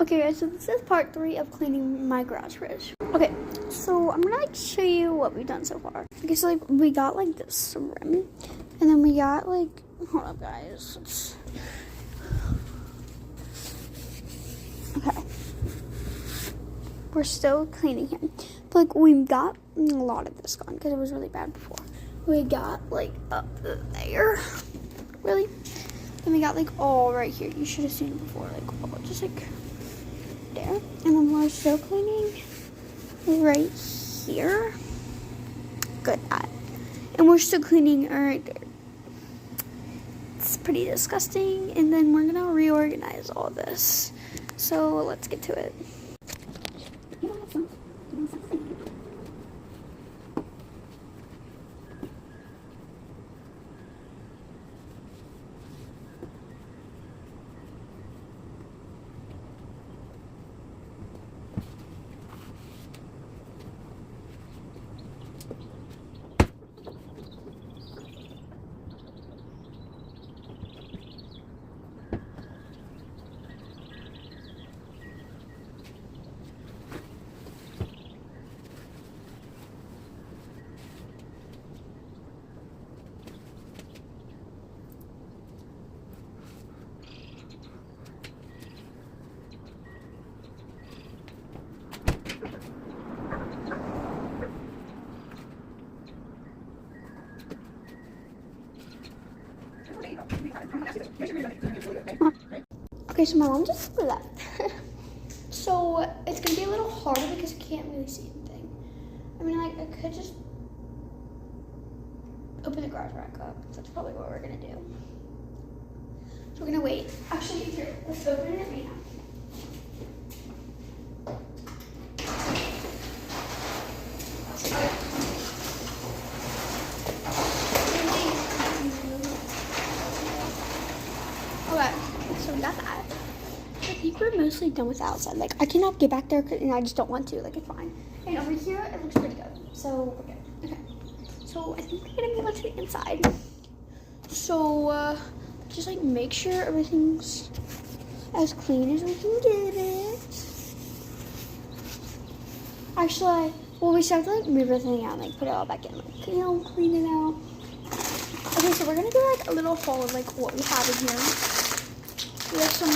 Okay guys, so this is part 3 of cleaning my garage fridge. Okay, so I'm gonna like show you what we've done so far. Okay, so like we got like this rim, and then we got like, hold up guys. Okay. We're still cleaning him. But like we got a lot of this gone because it was really bad before. We got like up there. Really? Then we got like all right here. You should have seen it before, like all just like there. And then we're still cleaning right here. Good at. And we're still cleaning right there. It's pretty disgusting. And then we're gonna reorganize all this. So let's get to it. Okay, so my mom just left. So it's gonna be a little harder because I can't really see anything. I mean, like, I could just open the garage rack up. That's probably what we're gonna do. So we're gonna wait. Actually, here, let's open it right now. Okay, so we got that. I think we're mostly done with the outside. Like, I cannot get back there and I just don't want to. Like, it's fine. And over here, it looks pretty good. So, we're good. Okay. So, I think we're gonna move on to the inside. So, just like make sure everything's as clean as we can get it. Actually, well, we should have to like move everything out and like put it all back in. Like, you know, clean it out. Okay, so we're gonna do like a little haul of like what we have in here. We have some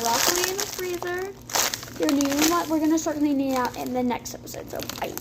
broccoli in the freezer. We're gonna start cleaning it out in the next episode, so bye.